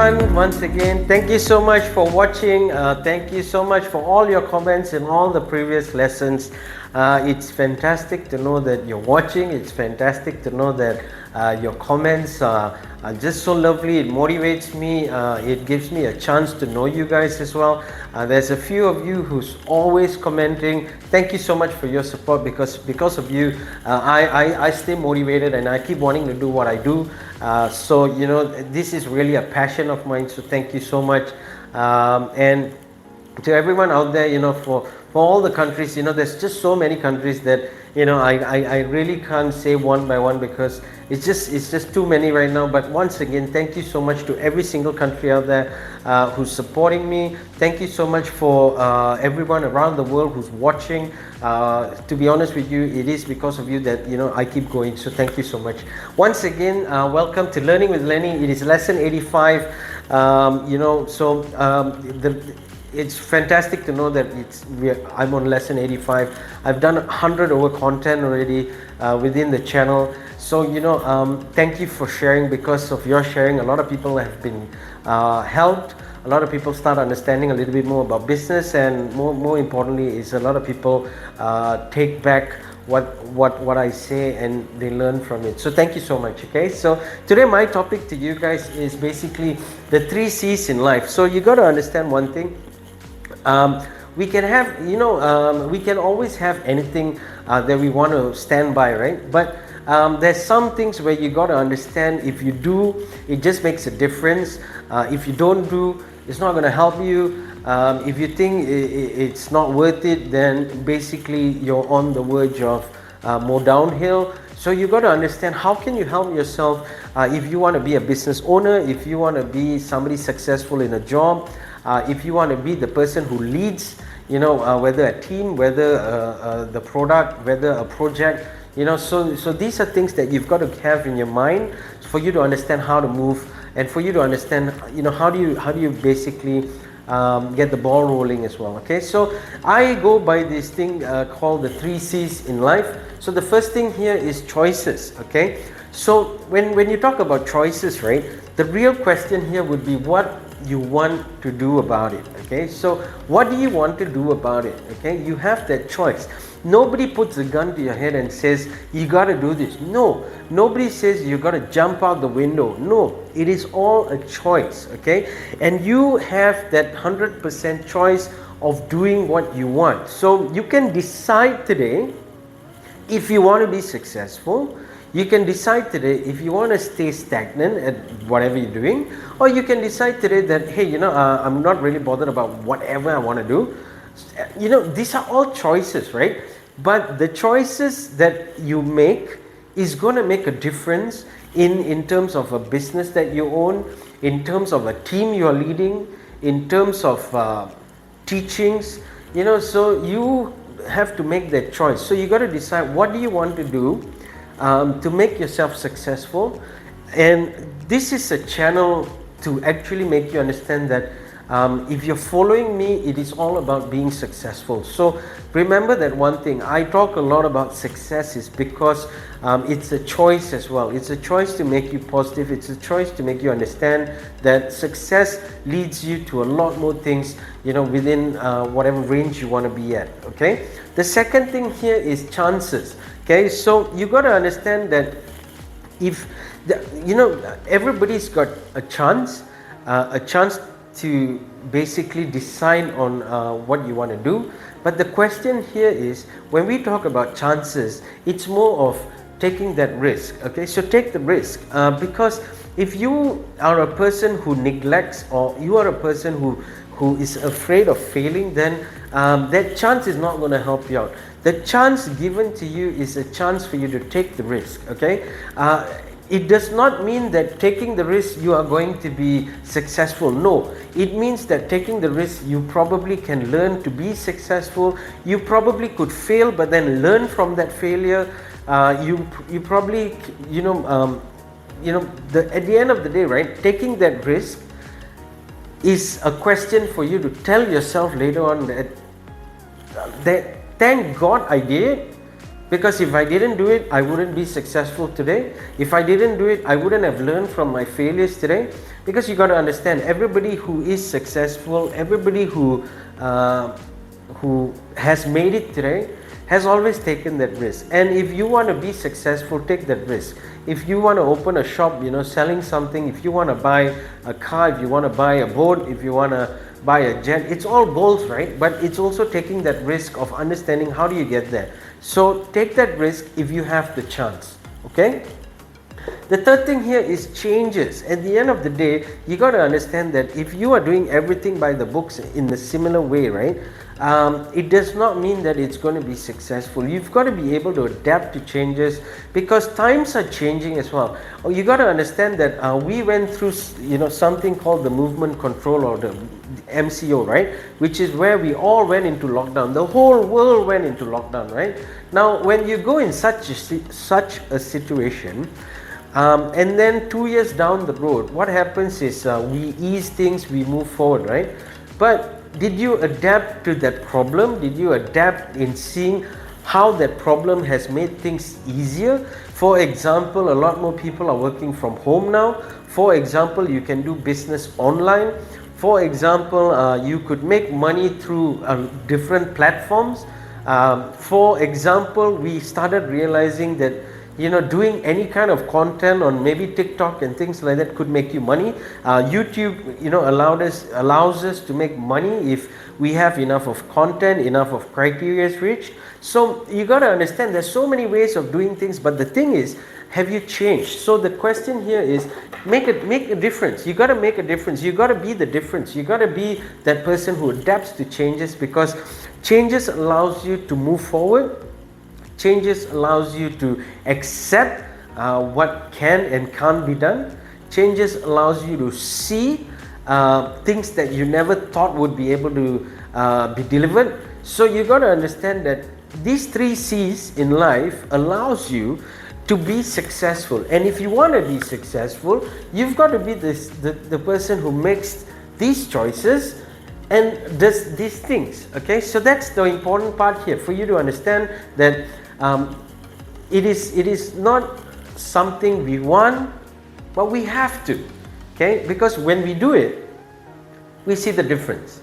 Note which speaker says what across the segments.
Speaker 1: everyone, once again, thank you so much for watching. Thank you so much for all your comments in all the previous lessons. It's fantastic to know that you're watching. It's fantastic to know that your comments are just so lovely. It motivates me. It gives me a chance to know you guys as well. There's a few of you who's always commenting. Thank you so much for your support, because of you, I stay motivated and I keep wanting to do what I do. So you know, this is really a passion of mine. So thank you so much. And to everyone out there, you know, for all the countries, you know, there's just so many countries that, you know, I really can't say one by one, because it's just too many right now. But once again, thank you so much to every single country out there who's supporting me. Thank you so much for everyone around the world who's watching. To be honest with you, it is because of you that, you know, I keep going. So thank you so much. Once again, welcome to Learning with Lenny. It is lesson 85. You know, so it's fantastic to know that I'm on lesson 85. I've done 100 over content already within the channel. So you know, thank you for sharing. Because of your sharing, a lot of people have been helped. A lot of people start understanding a little bit more about business, and more importantly is a lot of people take back what I say and they learn from it. So thank you so much. Okay, so today my topic to you guys is basically the 3C's in life. So you got to understand one thing. We can have, you know, we can always have anything that we want to stand by, right? But there's some things where you got to understand, if you do, it just makes a difference. If you don't do, it's not going to help you. If you think it's not worth it, then basically you're on the verge of more downhill. So you got to understand, how can you help yourself if you want to be a business owner, if you want to be somebody successful in a job, if you want to be the person who leads, you know, whether a team, whether the product, whether a project, you know. So these are things that you've got to have in your mind for you to understand how to move, and for you to understand, you know, how do you basically get the ball rolling as well. Okay, so I go by this thing called the 3C's in life. So the first thing here is choices. Okay, so when you talk about choices, right, the real question here would be what you want to do about it. Okay, so what do you want to do about it? Okay, you have that choice. Nobody puts a gun to your head and says you got to do this. No, nobody says you got to jump out the window. No, it is all a choice. Okay, and you have that 100% choice of doing what you want. So you can decide today if you want to be successful. You can decide today if you want to stay stagnant at whatever you're doing, or you can decide today that, hey, you know, I'm not really bothered about whatever I want to do. You know, these are all choices, right? But the choices that you make is going to make a difference in terms of a business that you own, in terms of a team you are leading, in terms of teachings, you know. So you have to make that choice. So you got to decide, what do you want to do to make yourself successful. And this is a channel to actually make you understand that if you're following me, it is all about being successful. So remember that one thing, I talk a lot about success is because it's a choice as well. It's a choice to make you positive. It's a choice to make you understand that success leads you to a lot more things, you know, within whatever range you want to be at. Okay, the second thing here is chances. Okay, so you got to understand that if you know, everybody's got a chance to basically decide on what you want to do. But the question here is, when we talk about chances, it's more of taking that risk. Okay, so take the risk, because if you are a person who neglects, or you are a person who is afraid of failing, then that chance is not going to help you out. The chance given to you is a chance for you to take the risk. Okay, it does not mean that taking the risk you are going to be successful. No, it means that taking the risk, you probably can learn to be successful. You probably could fail, but then learn from that failure. You probably, you know, at the end of the day, right, taking that risk is a question for you to tell yourself later on that thank God I did it, because if I didn't do it, I wouldn't be successful today. If I didn't do it, I wouldn't have learned from my failures today. because you got to understand, everybody who is successful, everybody who has made it today has always taken that risk. And if you want to be successful, take that risk. If you want to open a shop, selling something, if you want to buy a car, if you want to buy a boat, if you want to buy a jet, it's all goals, right? But it's also taking that risk of understanding how do you get there. So take that risk if you have the chance, okay? The third thing here is changes. At the end of the day, you got to understand that if you are doing everything by the books in a similar way, right, it does not mean that it's going to be successful. You've got to be able to adapt to changes, because times are changing as well. You got to understand that we went through something called the movement control, or the MCO, right, which is where we all went into lockdown. The whole world went into lockdown, right? Now when you go in such a situation, and then 2 years down the road, what happens is we ease things, we move forward, right? But did you adapt to that problem? Did you adapt in seeing how that problem has made things easier? For example, a lot more people are working from home now. For example, you can do business online. For example, you could make money through different platforms. For example, we started realizing that doing any kind of content on maybe TikTok and things like that could make you money. YouTube, allows us to make money if we have enough of content, enough of criteria reached. So you got to understand there's so many ways of doing things, but the thing is, have you changed? So the question here is, make a difference. You got to make a difference. You got to be the difference. You got to be that person who adapts to changes, because changes allows you to move forward. Changes allows you to accept what can and can't be done. Changes allows you to see things that you never thought would be able to be delivered. So you got to understand that these 3 C's in life allows you to be successful. And if you want to be successful, you've got to be the person who makes these choices and does these things. Okay, so that's the important part here, for you to understand that it is not something we want, but we have to. Okay, because when we do it, we see the difference.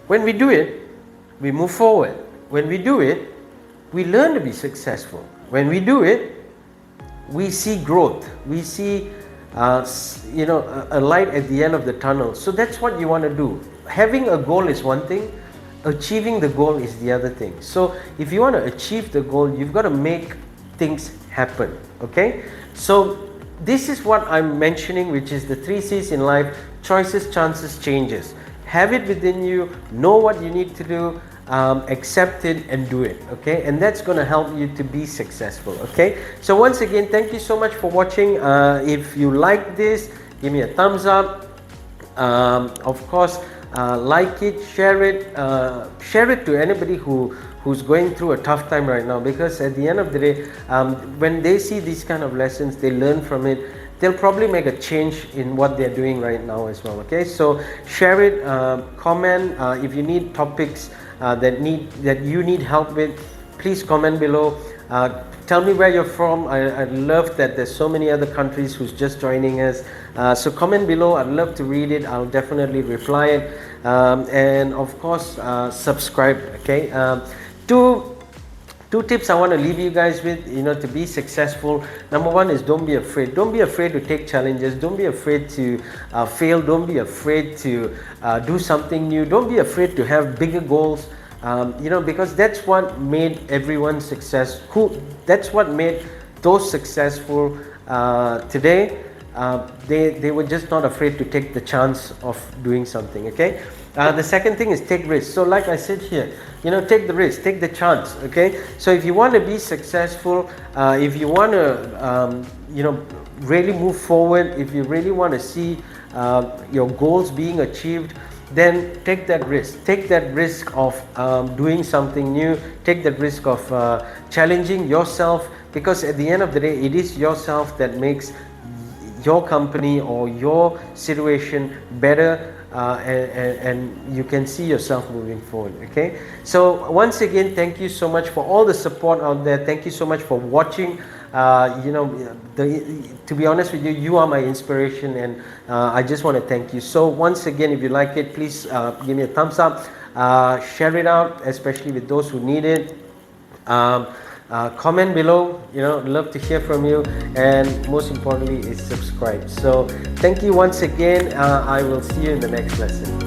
Speaker 1: When we do it, we move forward. When we do it, we learn to be successful. When we do it, we see growth. We see a light at the end of the tunnel. So that's what you want to do. Having a goal is one thing, achieving the goal is the other thing. So if you want to achieve the goal, you've got to make things happen. Okay, so this is what I'm mentioning, which is the 3 C's in life: choices, chances, changes. Have it within you, know what you need to do, accept it and do it. Okay, and that's going to help you to be successful. Okay, so once again, thank you so much for watching. If you like this, give me a thumbs up. Of course, like it, share it to anybody who's going through a tough time right now, because at the end of the day, when they see these kind of lessons, they learn from it, they'll probably make a change in what they're doing right now as well. Okay, so share it, comment. If you need topics that you need help with, please comment below. Tell me where you're from. I love that there's so many other countries who's just joining us. So comment below. I'd love to read it. I'll definitely reply it. And of course, subscribe. Okay. Two tips I want to leave you guys with, to be successful. Number one is, don't be afraid. Don't be afraid to take challenges. Don't be afraid to fail. Don't be afraid to do something new. Don't be afraid to have bigger goals. Because that's what made everyone successful. That's what made those successful today. They were just not afraid to take the chance of doing something. Okay. The second thing is take risks. So like I said here, take the risk, take the chance. Okay. So if you want to be successful, if you want to, really move forward, if you really want to see your goals being achieved, then take that risk. Take that risk of doing something new. Take that risk of challenging yourself, because at the end of the day, it is yourself that makes your company or your situation better, and you can see yourself moving forward. Okay, so once again, thank you so much for all the support out there. Thank you so much for watching. You know, to be honest with you, you are my inspiration, and I just want to thank you. So once again, if you like it, please give me a thumbs up, share it out, especially with those who need it. Um, Comment below, you know, love to hear from you, and most importantly is subscribe. So thank you once again. I will see you in the next lesson.